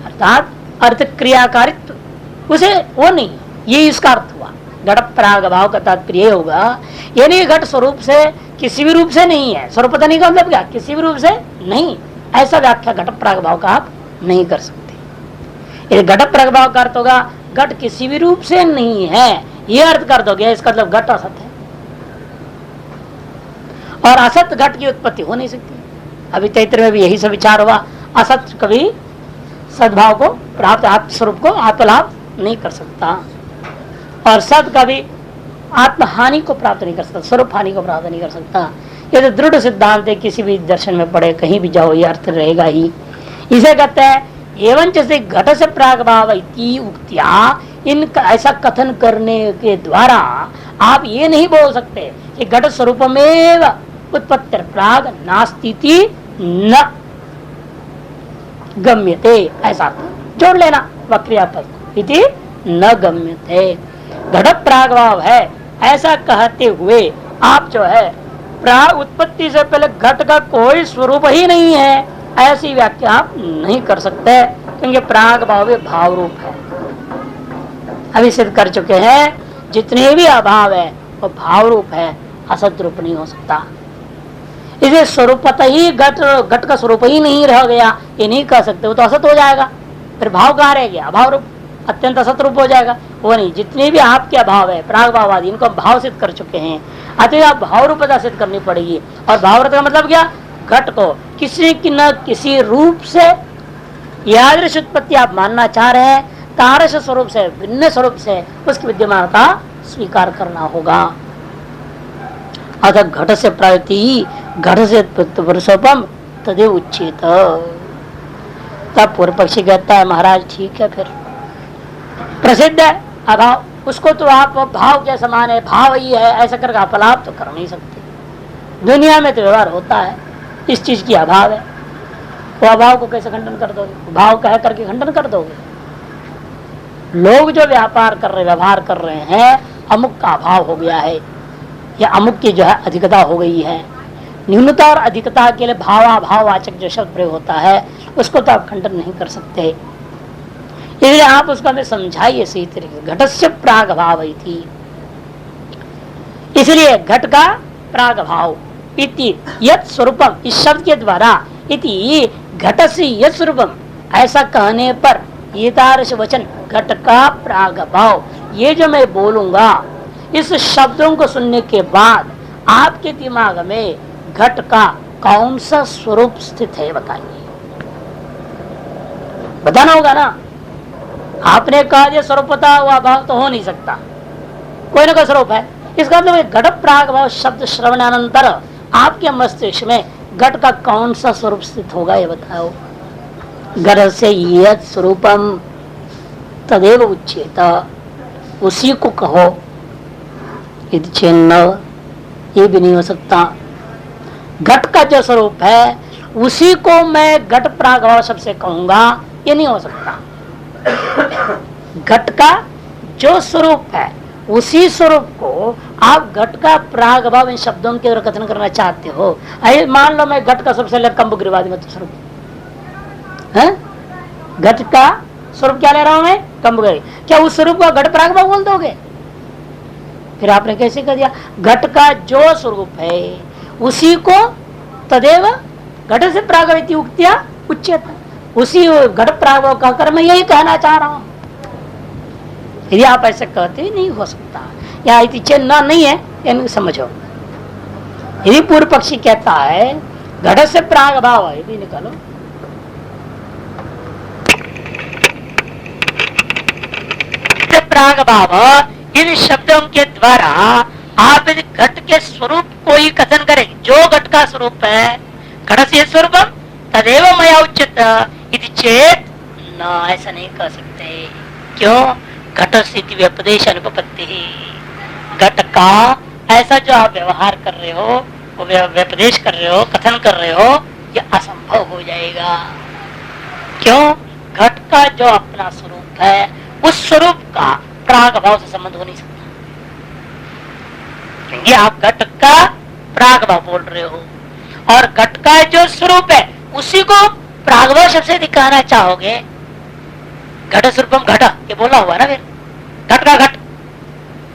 अर्थात अर्थ क्रियाकारित्व उसे वो नहीं, ये इसका अर्थ हुआ। घट प्राग भाव का तात्पर्य होगा ये नहीं घट स्वरूप से किसी भी रूप से नहीं है, स्वरूपता नहीं का मतलब क्या, किसी भी रूप से नहीं, ऐसा व्याख्या घट प्राग भाव का आप नहीं कर सकते। ये घट प्राग भाव का अर्थ होगा घट किसी भी रूप से नहीं है, ये अर्थ कर दोगे, इसका मतलब घट असत है और असत घट की उत्पत्ति हो नहीं सकती। अभी तैत्र में भी यही सब विचार हुआ, असत कभी सद्भाव को प्राप्त, आत्म स्वरूप को आत्मलाभ नहीं कर सकता और सत कभी आत्महानि को प्राप्त नहीं कर सकता, स्वरूप हानि को प्राप्त नहीं कर सकता। ये तो दृढ़ सिद्धांत है, किसी भी दर्शन में पढ़े कहीं भी जाओ ये अर्थ रहेगा ही। इसे कहते हैं एवं जैसे घट से प्राग भाव उक्तिया, इन ऐसा कथन करने के द्वारा आप ये नहीं बोल सकते कि घट स्वरूपमेव उत्पत्ति प्राग नास्ति न गम्यते, ऐसा जोड़ लेना वक्रियापद इति न गम्यते। घट प्राग भाव है ऐसा कहते हुए आप जो है प्राग उत्पत्ति से पहले घट का कोई स्वरूप ही नहीं है, ऐसी व्याख्या आप नहीं कर सकते, क्योंकि प्राग भाव भाव रूप है। अभी सिद्ध कर चुके हैं जितने भी अभाव है वो भाव रूप है, असत रूप नहीं हो सकता। इसे स्वरूपतः ही घट का स्वरूप ही नहीं रह गया, ये नहीं कह सकते, वो तो असत हो जाएगा, फिर भाव कहाँ रह गया, अभाव रूप अत्यंत असत रूप हो जाएगा। वो नहीं, जितने भी आपके अभाव है प्राग भाव आदि इनको भाव सिद्ध कर चुके हैं, अतः आप भाव रूपता सिद्ध करनी पड़ेगी। और भाव रूप का मतलब क्या, घट को किसी न किसी रूप से यादृश उत्पत्ति आप मानना चाह रहे हैं, तारस स्वरूप से भिन्न स्वरूप से उसकी विद्यमानता स्वीकार करना होगा। अतः घट से प्रायति घट से पुरुषोपम तदेव उच्चेत। तब पूर्व पक्षी कहता है महाराज ठीक है, फिर प्रसिद्ध है अभाव, उसको तो आप भाव के समान है, भाव ही है, ऐसा करके आप लाभ तो कर नहीं सकते। दुनिया में तो व्यवहार होता है, इस चीज की अभाव है, वो अभाव को कैसे खंडन कर दोगे, भाव कह करके खंडन कर दोगे। लोग जो व्यापार कर रहे व्यवहार कर रहे हैं, अमुक का अभाव हो गया है या अमुक की जो है अधिकता हो गई है, न्यूनता और अधिकता के लिए भावाभाववाचक जो शब्द प्रयोग होता है उसको तो आप खंडन नहीं कर सकते। इसलिए आप उसको हमें समझाइए सही तरीके। घट से प्राग भाव थी, इसलिए घट का प्राग भाव इति यत् स्वरूपम, इस शब्द के द्वारा इति घट से यत् स्वरूपम, ऐसा कहने पर ये तारस वचन घट का प्राग भाव, ये जो मैं बोलूंगा इस शब्दों को सुनने के बाद आपके दिमाग में घट का कौन सा स्वरूप स्थित है बताइए, बताना होगा ना। आपने कहा ये स्वरूपता हुआ भाव तो हो नहीं सकता, कोई ना कोई स्वरूप है, इसका मतलब घट प्राग भाव शब्द श्रवणानंतर आपके मस्तिष्क में घट का कौन सा स्वरूप स्थित होगा ये बताओ। घट से यत् स्वरूपम तदेव उच्येत, उसी को कहो, यदि चिन्ह ये भी नहीं हो सकता। घट का जो स्वरूप है उसी को मैं घट प्राग भाव शब्द से कहूंगा, ये नहीं हो सकता। घट का जो स्वरूप है उसी स्वरूप को आप घट का प्राग भाव इन शब्दों के द्वारा कथन करना चाहते हो। मान लो मैं घट का सबसे अलग कंब गिरवादी मत स्वरूप है, घट का स्वरूप क्या ले रहा हूं मैं, कंब गिरी, क्या उस स्वरूप का घट प्राग भाव बोल दोगे? फिर आपने कैसे कर दिया, घट का जो स्वरूप है उसी को तदेव घट से प्राग उक्तिया उच्चेत, उसी घट प्राग कहकर मैं यही कहना चाह रहा हूं। यदि आप ऐसे कहते नहीं हो सकता, या इति चिन्ह नहीं है, यानी समझो। यदि पूर्व पक्षी कहता है घट से प्राग भाव है, यदि निकालो प्राग भाव, इन शब्दों के द्वारा आप घट के स्वरूप को ही कथन करें, जो घट का स्वरूप है, घट से स्वरूप तदेव मया उच्यत इति चेत न, ऐसा नहीं कह सकते। क्यों? घट स्थिति व्यपदेश अनुपपत्ति, घट का ऐसा जो आप व्यवहार कर रहे हो, वो व्यपदेश कर रहे हो, कथन कर रहे हो, ये असंभव हो जाएगा। क्यों? घट का जो अपना स्वरूप है उस स्वरूप का प्राग भाव से संबंध हो नहीं सकता, क्योंकि आप घट का प्राग भाव बोल रहे हो और घट का जो स्वरूप है उसी को प्राग भाव शब्द से दिखाना चाहोगे। घट स्वरूपम घट, ये बोला हुआ ना, फिर घट का घट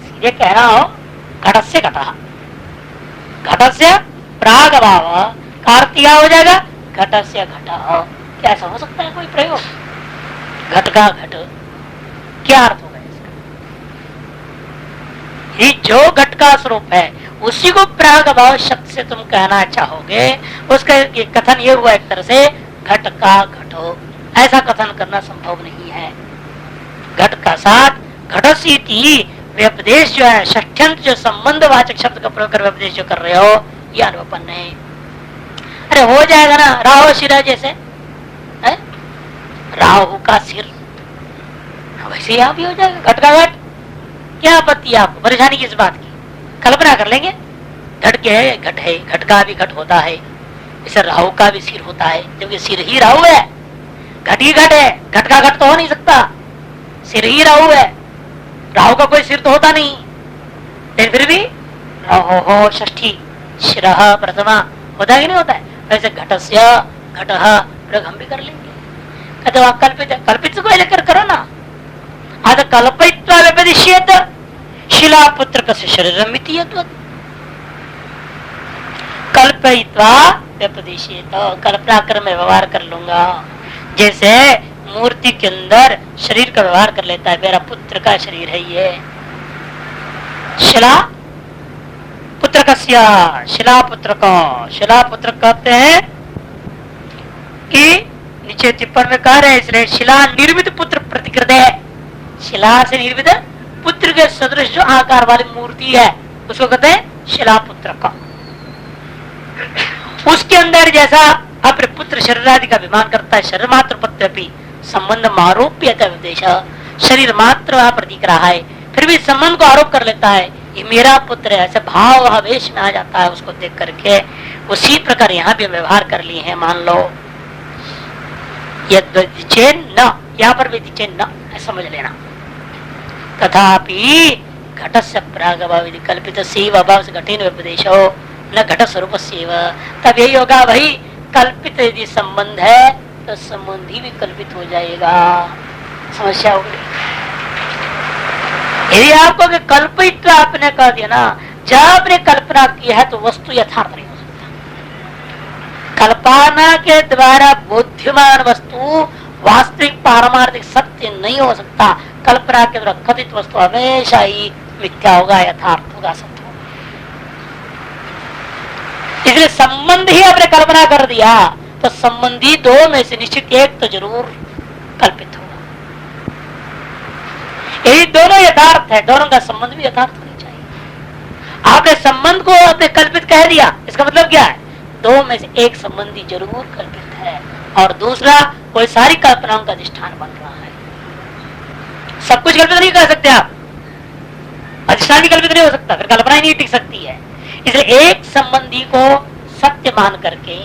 सीधे कह रहा हो, घट से घटा, घटस्य प्राग भाव का अर्थ क्या हो जाएगा? घटस्य घट। क्या ऐसा हो सकता है कोई प्रयोग? घट का घट क्या अर्थ होगा इसका? ये जो घट का स्वरूप है उसी को प्राग भाव शब्द से तुम कहना चाहोगे, उसका कथन ये हुआ एक तरह से घट का घटो। ऐसा कथन करना संभव नहीं है। घट का साथ घटसी व्यपदेश जो है, षष्ठ्यंत जो संबंधवाचक शब्द का प्रयोग कर व्यपदेश जो कर रहे हो, यह अनुपन्न है। अरे हो जाएगा ना, राहु शिरा जैसे है? राहु का सिर, वैसे ही आप भी हो जाएगा घट का घट। क्या आपत्ति है आपको? परेशानी किस बात की? कल्पना कर लेंगे, घट के है घट है, घट का भी घट होता है, इसे राहु का भी सिर होता है, क्योंकि सिर ही राहु है, घट ही घट है, घट का घट तो हो नहीं सकता, सिर ही राहु है, राहु का कोई सिर तो होता नहीं। लेकिन फिर भी राहु हो षष्ठी शिरः प्रथमा होता है कि नहीं होता है? वैसे घटस्य घटः प्रयोग हम भी कर लेंगे। कहते वहां कल्पित है, कल्पित को लेकर करो ना। अतः कल्पयित्वा व्यपदिश्येत शिला पुत्र कस्य शरीरम इति यद्वत्। कल्पयित्वा व्यपदिश्येत, कल्पना कर मैं व्यवहार कर लूंगा। जैसे मूर्ति के अंदर शरीर का व्यवहार कर लेता है, मेरा पुत्र का शरीर है ये। शिला पुत्र कस्य, शिला पुत्र का, शिला पुत्र कहते हैं कि नीचे टिप्पण में कह रहे हैं, इसलिए शिला निर्मित पुत्र प्रतिकृत है। शिला से निर्मित पुत्र के सदृश जो आकार वाली मूर्ति है उसको कहते हैं शिला पुत्र का। उसके अंदर जैसा अपने पुत्र शरीर आदि का अभिमान करता है, शरीर मात्र पत्यपि संबंध आरोप्य उपदेश, शरीर मात्र वहां पर दिख रहा है, फिर भी संबंध को आरोप कर लेता है, ये मेरा पुत्र है, ऐसे भाव आवेश में आ जाता है उसको देख करके। उसी प्रकार यहाँ भी व्यवहार कर लिए हैं। मान लो यद्चेन न, यहाँ पर भी दिचेन न समझ लेना। तथापि घट से प्रागभाव कल्पित सेव अभाव से घटेन उपदेशो न घट स्वरूप सेव, तब यही होगा भाई कल्पित यदि संबंध है तो संबंधी भी कल्पित हो जाएगा। समस्या होगी यदि आपको कल्पित आपने कह दिया ना, जब आपने कल्पना की है तो वस्तु यथार्थ नहीं हो सकता। कल्पना के द्वारा बोध्यमान वस्तु वास्तविक पारमार्थिक सत्य नहीं हो सकता। कल्पना के द्वारा कथित वस्तु हमेशा ही मिथ्या होगा, यथार्थ होगा, सत्य होगा। इसलिए संबंध ही आपने कल्पना कर दिया तो संबंधी दो में से निश्चित एक तो जरूर कल्पित होगा। यही दोनों यथार्थ है, दोनों का संबंध भी यथार्थ होना चाहिए। आपने संबंध को आपने कल्पित कह दिया, इसका मतलब क्या है? दो में से एक संबंधी जरूर कल्पित है और दूसरा कोई सारी कल्पनाओं का अधिष्ठान बन रहा है। सब कुछ कल्पित नहीं कर सकते आप, अधिष्ठान भी कल्पित नहीं हो सकता, फिर कल्पना ही नहीं टिक सकती है। इसलिए एक संबंधी को सत्य मान करके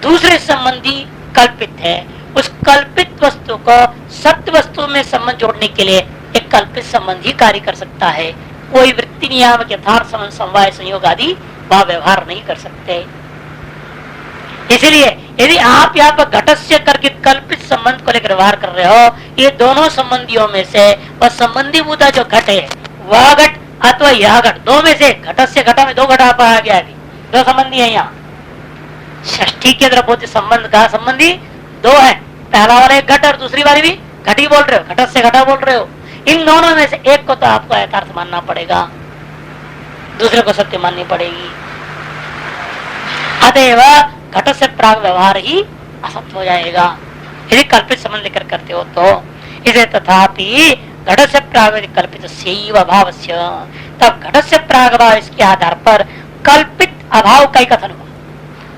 दूसरे संबंधी कल्पित है, उस कल्पित वस्तु को सत्य वस्तु में संबंध जोड़ने के लिए एक कल्पित संबंध ही कार्य कर सकता है। कोई वृत्ति नियामक यथार्थ संबंध समवाय संयोग आदि वह व्यवहार नहीं कर सकते। इसलिए यदि आप यहाँ पर घटस्य करके कल्पित संबंध को लेकर व्यवहार कर रहे हो, ये दोनों संबंधियों में से वह संबंधी बुद्धा जो घट है वह घट अथवा यह घट, दो में से घटस्य घटा में दो घटा पाया गया है, दो संबंधी है। यहाँ षष्ठी के द्रव्य संबंध का संबंधी दो है, पहला वाला एक घट और दूसरी वाली भी घट ही बोल रहे हो, घटस्य घटा बोल रहे हो। इन दोनों में से एक को तो आपको यथार्थ मानना पड़ेगा, दूसरे को सत्य माननी पड़ेगी। अतएव घट से प्राग व्यवहार ही असत्य हो जाएगा यदि कल्पित संबंध लेकर करते हो तो। इसे तथापि घट से प्राग कल्पित अभाव, तब घट से प्राग अभाव इसके आधार पर कल्पित अभाव का ही कथन हुआ।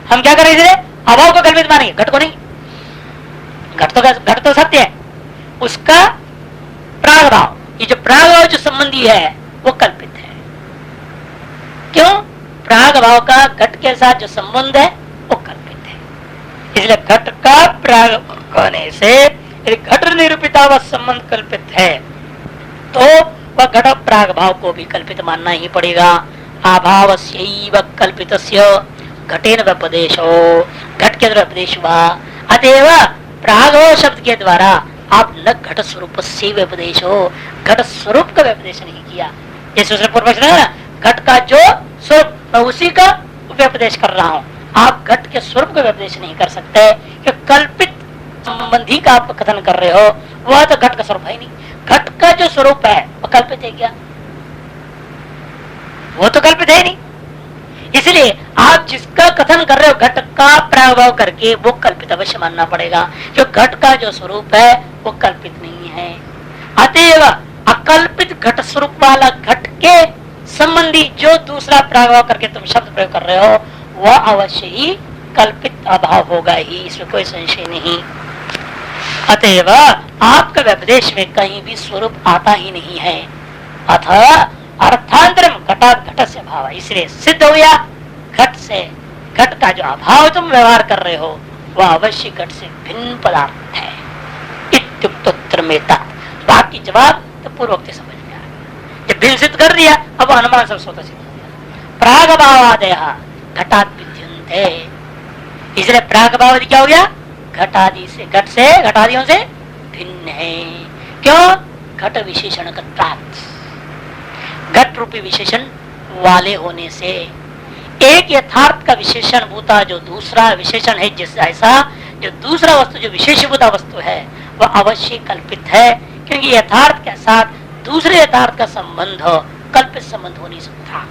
हम क्या करें? इसलिए अभाव को कल्पित मानेंगे, घट को नहीं। घट तो सत्य है, उसका प्राग भाव, ये जो प्राग भाव जो संबंधी है वो कल्पित है। क्यों? प्राग भाव का घट के साथ जो संबंध है वो कल्पित है। इसलिए घट का प्राग कहने से घट निरूपिता व संबंध कल्पित है तो वह घट प्राग भाव को भी कल्पित मानना ही पड़ेगा। अभाव कल्पित घटेन व्यपदेशो, घट के द्वारा उपदेश हुआ। अतएव प्रागभाव शब्द के द्वारा आप न घट स्वरूप से व्यपदेश हो, घट स्वरूप का व्यपदेश नहीं किया। जैसे उसने पूर्व घट का जो स्वरूप मैं उसी का व्यपदेश कर रहा हूँ। आप घट के स्वरूप का व्यपदेश नहीं कर सकते, कि कल्पित संबंधी का आप कथन कर रहे हो, वह तो घट का स्वरूप है नहीं। घट का जो स्वरूप है वो कल्पित है क्या? वो तो कल्पित है नहीं। इसलिए आप जिसका कथन कर रहे हो घट का प्रभाव करके, वो कल्पित अवश्य मानना पड़ेगा। जो घट का जो स्वरूप है वो कल्पित नहीं है। अतएव अकल्पित घट स्वरूप वाला घट के संबंधी जो दूसरा प्रभाव करके तुम शब्द प्रयोग कर रहे हो, वह अवश्य ही कल्पित अभाव होगा ही, इसमें कोई संशय नहीं। अतएव आपका व्यपदेश में कहीं भी स्वरूप आता ही नहीं है। अथ अर्थांतरम घटात घट से भाव, इसलिए सिद्ध हो गया घट से घट का जो अभाव तुम व्यवहार कर रहे हो वह अवश्य घट से भिन्न पदार्थ है। इत्युक्तोत्तर में बाकी जवाब तो पूर्वोक्त समझ में आ गया। जब भिन्न सिद्ध कर दिया, अब अनुमान सब स्वतः सिद्ध हो गया। प्राग भावादय घटात विद्यन्ते, इसलिए प्राग भावादि क्या हो गया? घटादि से, घट से, घटादियों से भिन्न है। क्यों? घट विशेषण घट रूपी विशेषण वाले होने से। एक यथार्थ का विशेषण भूता जो दूसरा विशेषण है, जिस ऐसा जो दूसरा वस्तु जो विशेषभूता वस्तु है वह अवश्य कल्पित है, क्योंकि यथार्थ के साथ दूसरे यथार्थ का संबंध कल्पित संबंध हो नहीं सकता,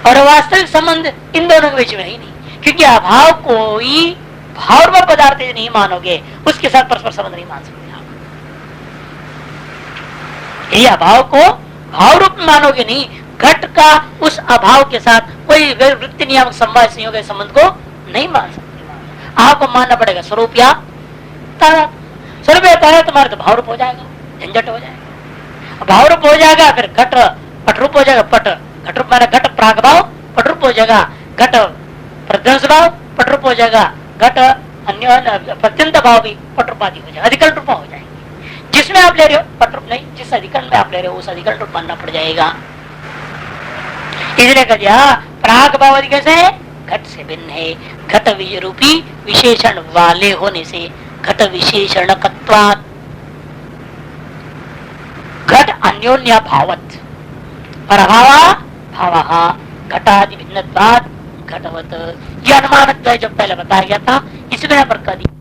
और वास्तविक संबंध इन दोनों के बीच में ही नहीं। क्योंकि अभाव कोई भाव पदार्थ नहीं मानोगे, उसके साथ परस्पर संबंध नहीं मान सकते आप। यही अभाव को भाव रूप में मानोगे नहीं, घट का उस अभाव के साथ कोई वृत्ति नियामक संवाद संयोग संबंध को नहीं मान सकते। आपको मानना पड़ेगा स्वरूप या तारक। स्वरूप या तारक तुम्हारे तो भाव रूप हो जाएगा, झंझट हो जाएगा। भाव रूप हो जाएगा फिर घट पट रूप हो जाएगा। पट घट रूप माना घट प्राग भाव पट रूप हो जाएगा, घट प्रध्वंस भाव पट रूप हो जाएगा, घट अन्य प्रत्यंत भाव भी पट रूप आदि हो जाएगा, अधिकरण रूप हो जाएंगे। जिसमें आप ले रहे हो पट रूप नहीं, जिस अधिकरण में आप ले रहे हो उस अधिकरण रूप मानना पड़ जाएगा। इसलिए कहा प्राग भाव कैसे है? घट से भिन्न है, घट रूपी विशेषण वाले होने से। घट विशेषण घट अन्योन्य भावत प्रभावा भाव घटादि भिन्नत्वात् घटवत, यह अनुमान जो पहले बताया गया था, इसमें पर कह दिया।